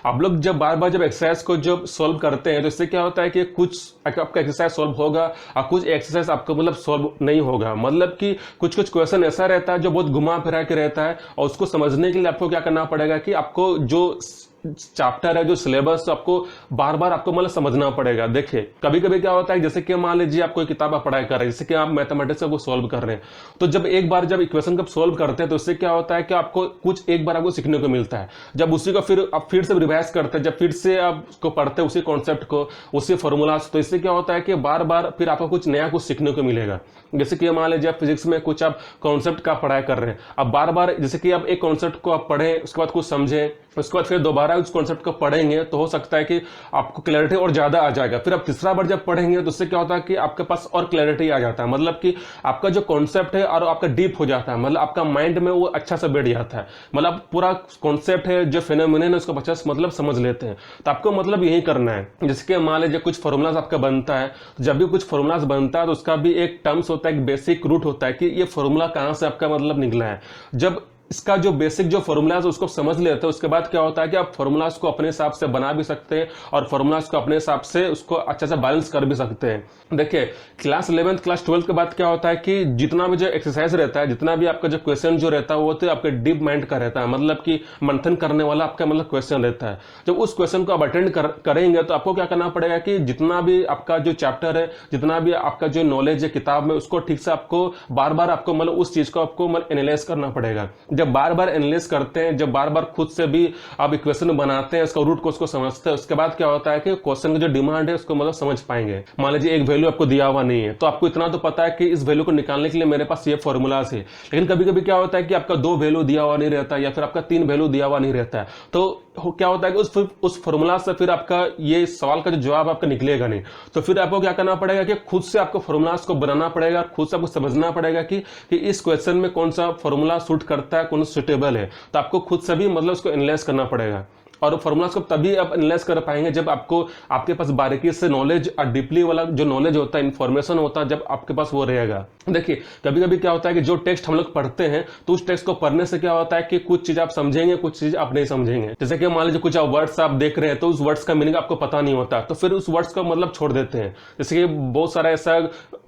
आप लोग जब बार बार जब एक्सरसाइज को जब सॉल्व करते हैं तो इससे क्या होता है कि कुछ आपका एक्सरसाइज सॉल्व होगा और कुछ एक्सरसाइज आपको मतलब सॉल्व नहीं होगा। मतलब कि कुछ कुछ क्वेश्चन ऐसा रहता है जो बहुत घुमा फिरा के रहता है और उसको समझने के लिए आपको क्या करना पड़ेगा कि आपको जो चैप्टर है, जो सिलेबस, आपको बार बार आपको मतलब समझना पड़ेगा। देखिए कभी कभी क्या होता है, जैसे कि मान लीजिए आप कोई किताब आप पढ़ाई कर रहे हैं, जैसे कि आप मैथमेटिक्स को सॉल्व कर रहे हैं, तो जब एक बार जब इक्वेशन को सॉल्व करते हैं तो इससे क्या होता है कि आपको कुछ एक बार आपको सीखने को मिलता है। जब उसी को फिर आप फिर से रिवाइज करते हैं, जब फिर से आप उसको पढ़ते हैं उसी कॉन्सेप्ट को, उसी फॉर्मूलाज, तो इससे क्या होता है कि बार बार फिर आपको कुछ नया कुछ सीखने को मिलेगा। जैसे कि मान लीजिए आप फिजिक्स में कुछ आप कॉन्सेप्ट का पढ़ाई कर रहे हैं, अब बार बार जैसे कि आप एक कॉन्सेप्ट को आप पढ़ें, उसके बाद कुछ समझें, उसके बाद फिर दोबारा उस कॉन्सेप्ट को पढ़ेंगे तो हो सकता है कि आपको क्लैरिटी और ज्यादा आ जाएगा। फिर आप तीसरा बार जब पढ़ेंगे तो उससे क्या होता है कि आपके पास और क्लैरिटी आ जाता है। मतलब कि आपका जो कॉन्सेप्ट है और आपका डीप हो जाता है, मतलब आपका माइंड में वो अच्छा से बैठ जाता है। मतलब पूरा कॉन्सेप्ट है, जो फिनोमेनन है, उसको अच्छा से मतलब समझ लेते हैं। तो आपको मतलब यही करना है। जैसे कि मान लीजिए कुछ फॉर्मूलाज आपका बनता है, जब भी कुछ फॉर्मूलाज बनता है तो उसका भी एक टर्म्स होता है, एक बेसिक रूट होता है कि ये फॉर्मूला कहां से आपका मतलब निकला है। जब इसका जो बेसिक जो फॉर्मूलाज उसको समझ लेते हैं, उसके बाद क्या होता है कि आप फॉर्मूलाज को अपने हिसाब से बना भी सकते हैं और फॉर्मूलाज को अपने हिसाब से उसको अच्छा से बैलेंस कर भी सकते हैं। देखिए क्लास 11th क्लास 12 के बाद क्या होता है कि जितना भी जो एक्सरसाइज रहता है, जितना भी आपका जो क्वेश्चन जो रहता है वो तो आपके डीप माइंड का रहता है। मतलब कि मंथन करने वाला आपका मतलब क्वेश्चन रहता है। जब उस क्वेश्चन को आप अटेंड करेंगे तो आपको क्या करना पड़ेगा कि जितना भी आपका जो चैप्टर है, जितना भी आपका जो नॉलेज है किताब में, उसको ठीक से आपको बार बार आपको मतलब उस चीज को आपको मतलब एनालाइज करना पड़ेगा। जब बार बार एनालाइज करते हैं, जब बार बार खुद से भी आप इक्वेशन बनाते हैं, उसका रूट को उसको समझते हैं, उसके बाद क्या होता है कि क्वेश्चन की जो डिमांड है उसको मतलब समझ पाएंगे। मान लीजिए एक वैल्यू आपको दिया हुआ नहीं है, तो आपको इतना तो पता है कि इस वैल्यू को निकालने के लिए मेरे पास ये फॉर्मूलाज है। लेकिन कभी कभी क्या होता है कि आपका 2 वैल्यू दिया हुआ नहीं रहता या फिर आपका 3 वैल्यू दिया हुआ नहीं रहता है, तो क्या होता है कि उस फॉर्मूला से फिर आपका ये सवाल का जो जवाब आपका निकलेगा नहीं। तो फिर आपको क्या करना पड़ेगा कि खुद से आपको फॉर्मूलाज को बनाना पड़ेगा, खुद से आपको समझना पड़ेगा कि इस क्वेश्चन में कौन सा फॉर्मूला सूट करता है, कौन सा सुटेबल है। तो आपको खुद से भी मतलब उसको एनालाइज करना पड़ेगा। और फॉर्मूलाज को तभी आप एनालाइज कर पाएंगे जब आपको आपके पास बारीकी से नॉलेज और डीपली वाला जो नॉलेज होता है, इंफॉर्मेशन होता है, जब आपके पास वो रहेगा। देखिए कभी कभी क्या होता है कि जो टेक्स्ट हम लोग पढ़ते हैं तो उस टेक्स्ट को पढ़ने से क्या होता है कि कुछ चीज आप समझेंगे, कुछ चीज आप नहीं समझेंगे। जैसे कि मान लीजिए कुछ आप वर्ड्स आप देख रहे हैं तो उस वर्ड्स का मीनिंग आपको पता नहीं होता, तो फिर उस वर्ड्स को मतलब छोड़ देते हैं। जैसे कि बहुत सारा ऐसा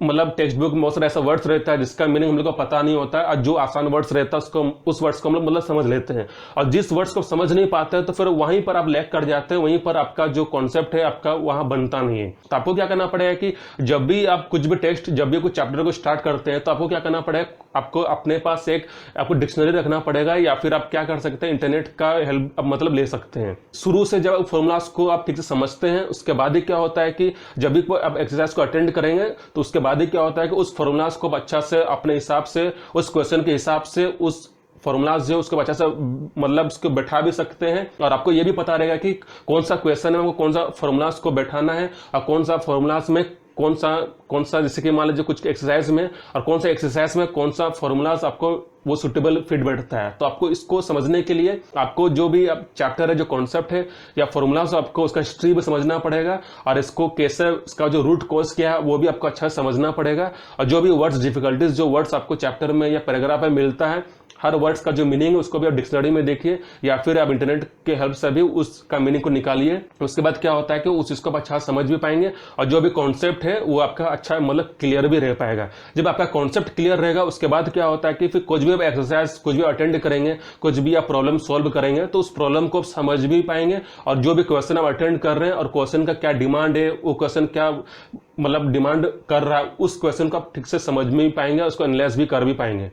मतलब टेक्स्ट बुक में बहुत सारा ऐसा वर्ड्स रहता है जिसका मीनिंग हम लोग को पता नहीं होता है, और जो आसान वर्ड्स रहता है उसको उस वर्ड्स को हम लोग मतलब समझ लेते हैं। और जिस वर्ड्स को समझ नहीं पाते हैं तो फिर वहीं पर आप लैग कर जाते हैं, वहीं पर आपका जो कॉन्सेप्ट है आपका वहां बनता नहीं है। तो आपको क्या करना पड़ेगा कि जब भी आप कुछ भी टेक्स्ट, जब भी कुछ चैप्टर को स्टार्ट करते हैं तो आपको क्या करना पड़ेगा, आपको अपने पास एक आपको डिक्शनरी रखना पड़ेगा, या फिर आप क्या कर सकते हैं, इंटरनेट का हेल्प मतलब ले सकते हैं। शुरू से जब फॉर्मूलाज को आप ठीक से समझते हैं उसके बाद ही क्या होता है कि जब भी आप एक्सरसाइज को अटेंड करेंगे तो उसके बाद ही क्या होता है कि उस फॉर्मूलाज को अच्छा से अपने हिसाब से, उस क्वेश्चन के हिसाब से, उस फॉर्मूलाज जो उसको अच्छा से मतलब उसको बैठा भी सकते हैं। और आपको ये भी पता रहेगा कि कौन सा क्वेश्चन है, वो कौन सा फॉर्मूलाज को बैठाना है और कौन सा फॉर्मूलाज में कौन सा जैसे कि मान लीजिए कुछ एक्सरसाइज में और कौन सा एक्सरसाइज में कौन सा फॉर्मूलाज आपको वो सुटेबल फिट बैठता है। तो आपको इसको समझने के लिए आपको जो भी चैप्टर है, जो कॉन्सेप्ट है या फॉर्मूलाज, आपको उसका हिस्ट्री भी समझना पड़ेगा और इसको कैसे, इसका जो रूट कॉज क्या है वो भी आपको अच्छा समझना पड़ेगा। और जो भी वर्ड्स डिफिकल्टीज जो वर्ड्स आपको चैप्टर में या पैराग्राफ में मिलता है, हर वर्ड्स का जो मीनिंग है उसको भी आप डिक्शनरी में देखिए या फिर आप इंटरनेट के हेल्प से भी उसका मीनिंग को निकालिए। उसके बाद क्या होता है कि उस चीज को आप अच्छा समझ भी पाएंगे और जो भी कॉन्सेप्ट है वो आपका अच्छा मतलब क्लियर भी रह पाएगा। जब आपका कॉन्सेप्ट क्लियर रहेगा उसके बाद क्या होता है कि फिर कुछ भी आप एक्सरसाइज, कुछ भी अटेंड करेंगे, कुछ भी आप प्रॉब्लम सॉल्व करेंगे तो उस प्रॉब्लम को आप समझ भी पाएंगे। और जो भी क्वेश्चन आप अटेंड कर रहे हैं और क्वेश्चन का क्या डिमांड है, वो क्वेश्चन क्या मतलब डिमांड कर रहा है, उस क्वेश्चन को आप ठीक से समझ में भी पाएंगे, उसको एनालाइज भी कर भी पाएंगे।